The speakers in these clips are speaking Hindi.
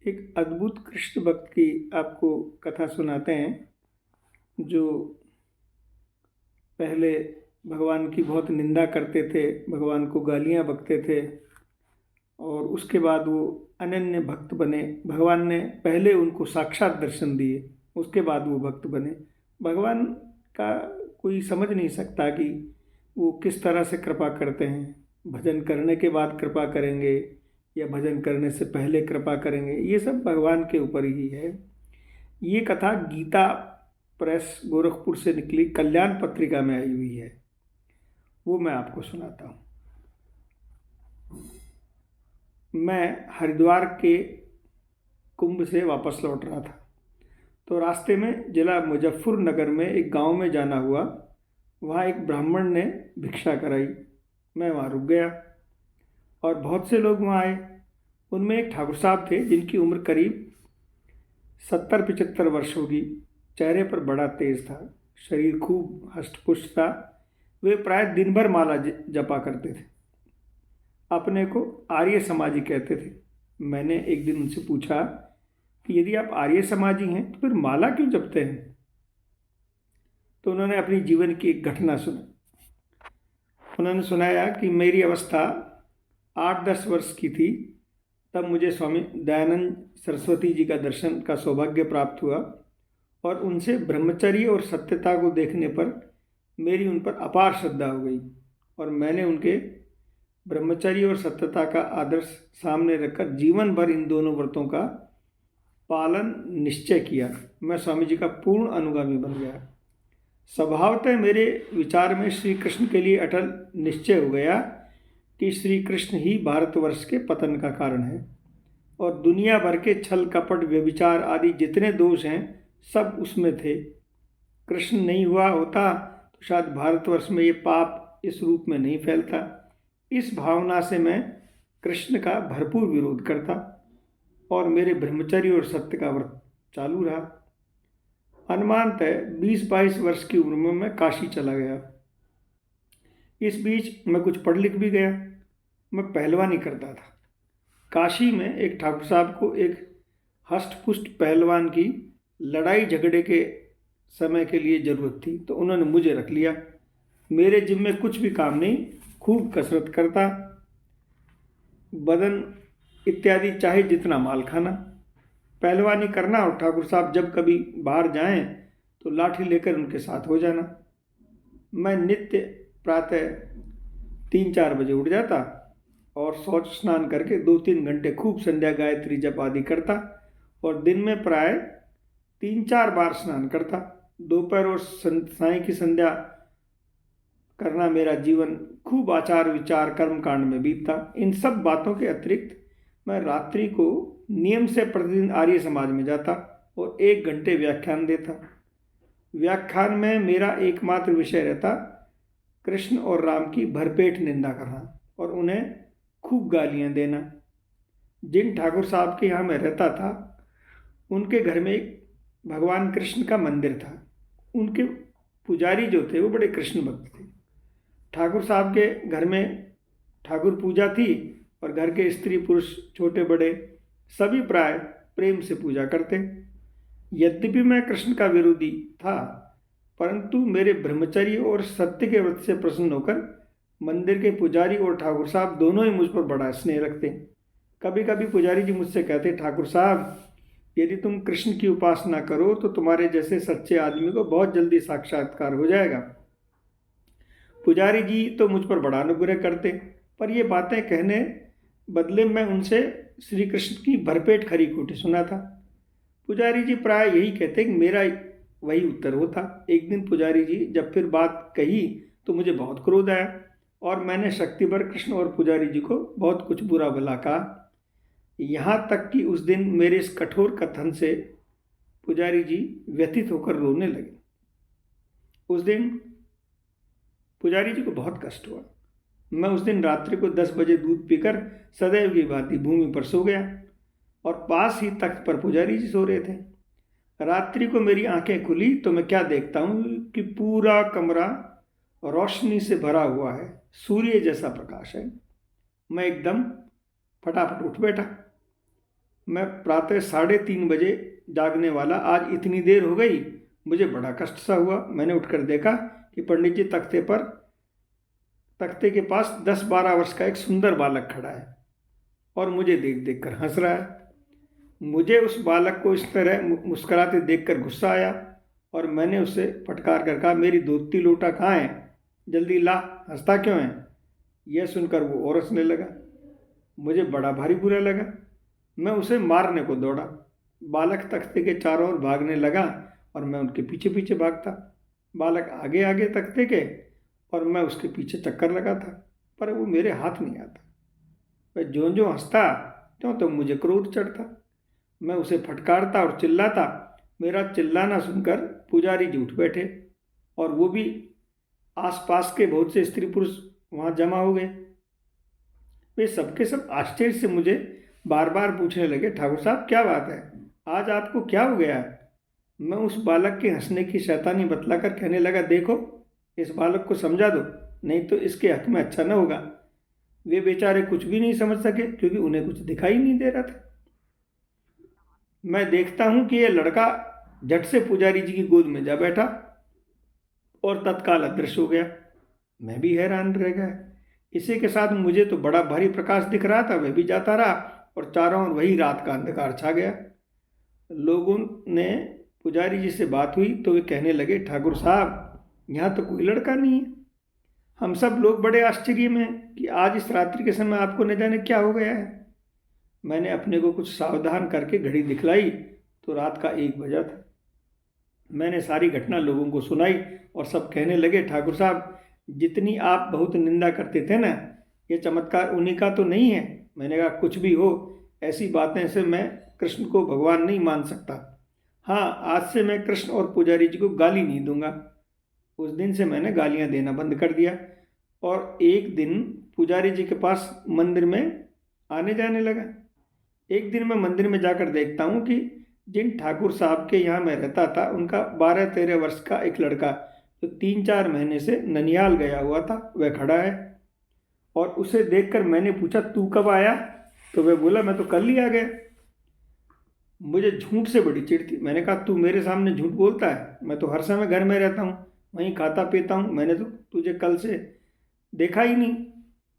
एक अद्भुत कृष्ण भक्त की आपको कथा सुनाते हैं, जो पहले भगवान की बहुत निंदा करते थे, भगवान को गालियाँ बकते थे और उसके बाद वो अनन्य भक्त बने। भगवान ने पहले उनको साक्षात दर्शन दिए, उसके बाद वो भक्त बने। भगवान का कोई समझ नहीं सकता कि वो किस तरह से कृपा करते हैं। भजन करने के बाद कृपा करेंगे या भजन करने से पहले कृपा करेंगे, ये सब भगवान के ऊपर ही है। ये कथा गीता प्रेस गोरखपुर से निकली कल्याण पत्रिका में आई हुई है, वो मैं आपको सुनाता हूँ। मैं हरिद्वार के कुंभ से वापस लौट रहा था, तो रास्ते में जिला मुजफ्फरनगर में एक गांव में जाना हुआ। वहाँ एक ब्राह्मण ने भिक्षा कराई। मैं वहाँ रुक गया और बहुत से लोग वहाँ आए। उनमें एक ठाकुर साहब थे जिनकी उम्र करीब 70-75 वर्ष होगी। चेहरे पर बड़ा तेज था, शरीर खूब हष्ट-पुष्ट था। वे प्राय दिन भर माला जपा करते थे। अपने को आर्य समाजी कहते थे। मैंने एक दिन उनसे पूछा कि यदि आप आर्य समाजी हैं तो फिर माला क्यों जपते हैं? तो उन्होंने अपनी जीवन की एक घटना सुनाई। उन्होंने सुनाया कि मेरी अवस्था 8-10 वर्ष की थी, तब मुझे स्वामी दयानंद सरस्वती जी का दर्शन का सौभाग्य प्राप्त हुआ और उनसे ब्रह्मचर्य और सत्यता को देखने पर मेरी उन पर अपार श्रद्धा हो गई और मैंने उनके ब्रह्मचर्य और सत्यता का आदर्श सामने रखकर जीवन भर इन दोनों व्रतों का पालन निश्चय किया। मैं स्वामी जी का पूर्ण अनुगामी बन गया। स्वभावतः मेरे विचार में श्री कृष्ण के लिए अटल निश्चय हो गया कि श्री कृष्ण ही भारतवर्ष के पतन का कारण है और दुनिया भर के छल कपट व्यभिचार आदि जितने दोष हैं सब उसमें थे। कृष्ण नहीं हुआ होता तो शायद भारतवर्ष में ये पाप इस रूप में नहीं फैलता। इस भावना से मैं कृष्ण का भरपूर विरोध करता और मेरे ब्रह्मचर्य और सत्य का व्रत चालू रहा। अनुमानतः 20-22 वर्ष की उम्र में मैं काशी चला गया। इस बीच मैं कुछ पढ़ लिख भी गया। मैं पहलवानी करता था। काशी में एक ठाकुर साहब को एक हष्ट-पुष्ट पहलवान की लड़ाई झगड़े के समय के लिए ज़रूरत थी, तो उन्होंने मुझे रख लिया। मेरे जिम्मे कुछ भी काम नहीं, खूब कसरत करता, बदन इत्यादि चाहे जितना माल खाना, पहलवानी करना और ठाकुर साहब जब कभी बाहर जाएं तो लाठी लेकर उनके साथ हो जाना। मैं नित्य प्रातः 3-4 बजे उठ जाता और शौच स्नान करके 2-3 घंटे खूब संध्या गायत्री जप आदि करता और दिन में प्राय 3-4 बार स्नान करता। दोपहर और साय की संध्या करना मेरा जीवन खूब आचार विचार कर्म कांड में बीतता। इन सब बातों के अतिरिक्त मैं रात्रि को नियम से प्रतिदिन आर्य समाज में जाता और 1 घंटे व्याख्यान देता। व्याख्यान में मेरा एकमात्र विषय रहता कृष्ण और राम की भरपेट निंदा करना और उन्हें खूब गालियाँ देना। जिन ठाकुर साहब के यहाँ मैं रहता था, उनके घर में एक भगवान कृष्ण का मंदिर था। उनके पुजारी जो थे वो बड़े कृष्ण भक्त थे। ठाकुर साहब के घर में ठाकुर पूजा थी और घर के स्त्री पुरुष छोटे बड़े सभी प्राय प्रेम से पूजा करते। यद्यपि मैं कृष्ण का विरोधी था, परंतु मेरे ब्रह्मचर्य और सत्य के व्रत से प्रसन्न होकर मंदिर के पुजारी और ठाकुर साहब दोनों ही मुझ पर बड़ा स्नेह रखते। कभी कभी पुजारी जी मुझसे कहते, ठाकुर साहब यदि तुम कृष्ण की उपासना करो तो तुम्हारे जैसे सच्चे आदमी को बहुत जल्दी साक्षात्कार हो जाएगा। पुजारी जी तो मुझ पर बड़ा अनुग्रह करते, पर ये बातें कहने बदले में उनसे श्री कृष्ण की भरपेट खरी खोटी सुना था। पुजारी जी प्राय यही कहते कि मेरा वही उत्तर होता। एक दिन पुजारी जी जब फिर बात कही तो मुझे बहुत क्रोध आया और मैंने शक्ति भर कृष्ण और पुजारी जी को बहुत कुछ बुरा भला कहा। यहाँ तक कि उस दिन मेरे इस कठोर कथन से पुजारी जी व्यथित होकर रोने लगे। उस दिन पुजारी जी को बहुत कष्ट हुआ। मैं उस दिन रात्रि को 10 बजे दूध पीकर सदैव की भांति भूमि पर सो गया और पास ही तख्त पर पुजारी जी सो रहे थे। रात्रि को मेरी आंखें खुली तो मैं क्या देखता हूँ कि पूरा कमरा रोशनी से भरा हुआ है, सूर्य जैसा प्रकाश है। मैं एकदम फटाफट उठ बैठा। मैं प्रातः 3:30 बजे जागने वाला, आज इतनी देर हो गई। मुझे बड़ा कष्ट सा हुआ। मैंने उठकर देखा कि पंडित जी तख्ते के पास 10-12 वर्ष का एक सुंदर बालक खड़ा है और मुझे देख देख कर हंस रहा है। मुझे उस बालक को इस तरह मुस्कुराते देखकर गुस्सा आया और मैंने उससे फटकार कर कहा, मेरी धोती लोटा कहाँ है, जल्दी ला, हंसता क्यों है। यह सुनकर वो और हंसने लगा। मुझे बड़ा भारी बुरा लगा। मैं उसे मारने को दौड़ा। बालक तख्ते के चारों ओर भागने लगा और मैं उनके पीछे पीछे भागता। बालक आगे आगे तख्ते के और मैं उसके पीछे चक्कर लगाता, पर वो मेरे हाथ नहीं आता। वह ज्यों ज्यों हंसता त्यों तो मुझे क्रोध चढ़ता। मैं उसे फटकारता और चिल्लाता। मेरा चिल्लाना सुनकर पुजारी जी उठ बैठे और वो भी आसपास के बहुत से स्त्री पुरुष वहाँ जमा हो गए। वे सबके सब आश्चर्य से मुझे बार बार पूछने लगे, ठाकुर साहब क्या बात है, आज आपको क्या हो गया। मैं उस बालक के हंसने की शैतानी बतलाकर कहने लगा, देखो इस बालक को समझा दो, नहीं तो इसके हक में अच्छा न होगा। वे बेचारे कुछ भी नहीं समझ सके क्योंकि उन्हें कुछ दिखाई नहीं दे रहा था। मैं देखता हूँ कि यह लड़का झट से पुजारी जी की गोद में जा बैठा और तत्काल अदृश्य हो गया। मैं भी हैरान रह गया। इसी के साथ मुझे तो बड़ा भारी प्रकाश दिख रहा था, वह भी जाता रहा और चारों ओर वही रात का अंधकार छा गया। लोगों ने पुजारी जी से बात हुई तो वे कहने लगे, ठाकुर साहब यहाँ तो कोई लड़का नहीं है। हम सब लोग बड़े आश्चर्य में हैं कि आज इस रात्रि के समय आपको न जाने क्या हो गया है। मैंने अपने को कुछ सावधान करके घड़ी दिखलाई तो रात का 1 बजा था। मैंने सारी घटना लोगों को सुनाई और सब कहने लगे, ठाकुर साहब जितनी आप बहुत निंदा करते थे ना, ये चमत्कार उन्हीं का तो नहीं है। मैंने कहा, कुछ भी हो, ऐसी बातें से मैं कृष्ण को भगवान नहीं मान सकता। हाँ, आज से मैं कृष्ण और पुजारी जी को गाली नहीं दूंगा। उस दिन से मैंने गालियां देना बंद कर दिया और एक दिन पुजारी जी के पास मंदिर में आने जाने लगा। एक दिन मैं मंदिर में जाकर देखता हूँ कि जिन ठाकुर साहब के यहाँ मैं रहता था, उनका 12-13 वर्ष का एक लड़का जो 3-4 महीने से ननिहाल गया हुआ था, वह खड़ा है। और उसे देखकर मैंने पूछा, तू कब आया। तो वह बोला, मैं तो कल ही आ गया। मुझे झूठ से बड़ी चिढ़ थी। मैंने कहा, तू मेरे सामने झूठ बोलता है, मैं तो हर समय घर में रहता हूँ, वहीं खाता पीता हूँ, मैंने तो तुझे कल से देखा ही नहीं।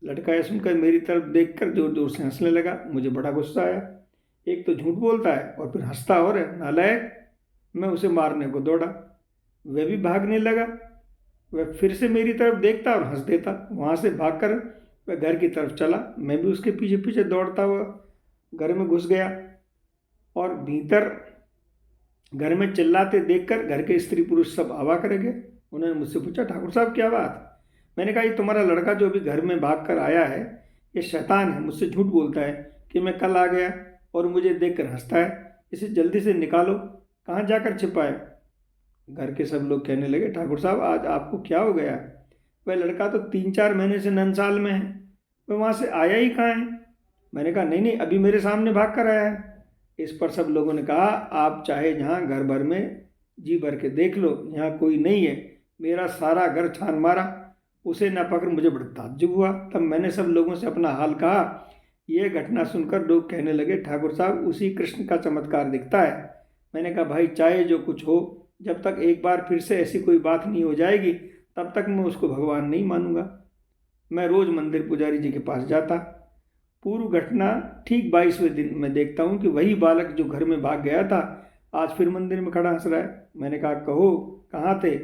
लड़का यह सुनकर मेरी तरफ देखकर जोर जोर से हंसने लगा। मुझे बड़ा गुस्सा आया। एक तो झूठ बोलता है और फिर हंसता और है, नालायक। मैं उसे मारने को दौड़ा, वह भी भागने लगा। वह फिर से मेरी तरफ देखता और हंस देता। वहाँ से भागकर वह घर की तरफ चला। मैं भी उसके पीछे पीछे दौड़ता हुआ घर में घुस गया और भीतर घर में चिल्लाते देखकर घर के स्त्री पुरुष सब अवाक रह गए। उन्होंने मुझसे पूछा, ठाकुर साहब क्या बात। मैंने कहा, ये तुम्हारा लड़का जो अभी घर में भाग कर आया है, ये शैतान है, मुझसे झूठ बोलता है कि मैं कल आ गया और मुझे देखकर हंसता है। इसे जल्दी से निकालो, कहाँ जाकर छिपा है। घर के सब लोग कहने लगे, ठाकुर साहब आज आपको क्या हो गया। वह लड़का तो 3-4 महीने से नंसाल में है, वह वहाँ से आया ही कहाँ है। मैंने कहा, नहीं नहीं, अभी मेरे सामने भाग कर आया है। इस पर सब लोगों ने कहा, आप चाहे जहाँ घर भर में जी भर के देख लो, यहाँ कोई नहीं है। मेरा सारा घर छान मारा, उसे न पकड़। मुझे बड़ा ताज्जुब हुआ। तब मैंने सब लोगों से अपना हाल कहा। यह घटना सुनकर लोग कहने लगे, ठाकुर साहब उसी कृष्ण का चमत्कार दिखता है। मैंने कहा, भाई चाहे जो कुछ हो, जब तक एक बार फिर से ऐसी कोई बात नहीं हो जाएगी तब तक मैं उसको भगवान नहीं मानूंगा। मैं रोज मंदिर पुजारी जी के पास जाता। पूर्व घटना ठीक 22वें दिन मैं देखता हूँ कि वही बालक जो घर में भाग गया था आज फिर मंदिर में खड़ा हंस रहा है। मैंने कहा, कहो कहाँ थे।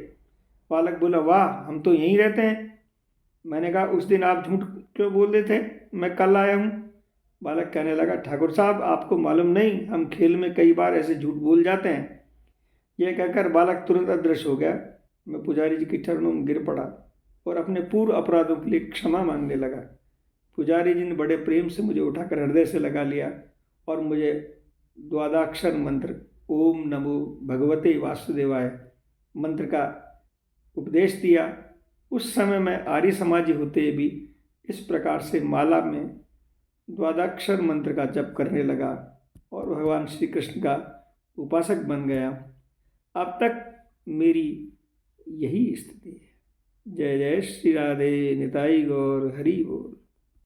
बालक बोला, वाह हम तो यहीं रहते हैं। मैंने कहा, उस दिन आप झूठ क्यों बोल रहे थे, मैं कल आया हूँ। बालक कहने लगा, ठाकुर साहब आपको मालूम नहीं, हम खेल में कई बार ऐसे झूठ बोल जाते हैं। यह कहकर बालक तुरंत अदृश्य हो गया। मैं पुजारी जी के चरणों में गिर पड़ा और अपने पूर्व अपराधों के लिए क्षमा मांगने लगा। पुजारी जी ने बड़े प्रेम से मुझे उठाकर हृदय से लगा लिया और मुझे द्वादशाक्षर मंत्र ओम नमो भगवते वासुदेवाय मंत्र का उपदेश दिया। उस समय मैं आर्य समाजी होते भी इस प्रकार से माला में द्वादशाक्षर मंत्र का जप करने लगा और भगवान श्री कृष्ण का उपासक बन गया। अब तक मेरी यही स्थिति है। जय जय श्री राधे, निताई गौर, हरि बोल।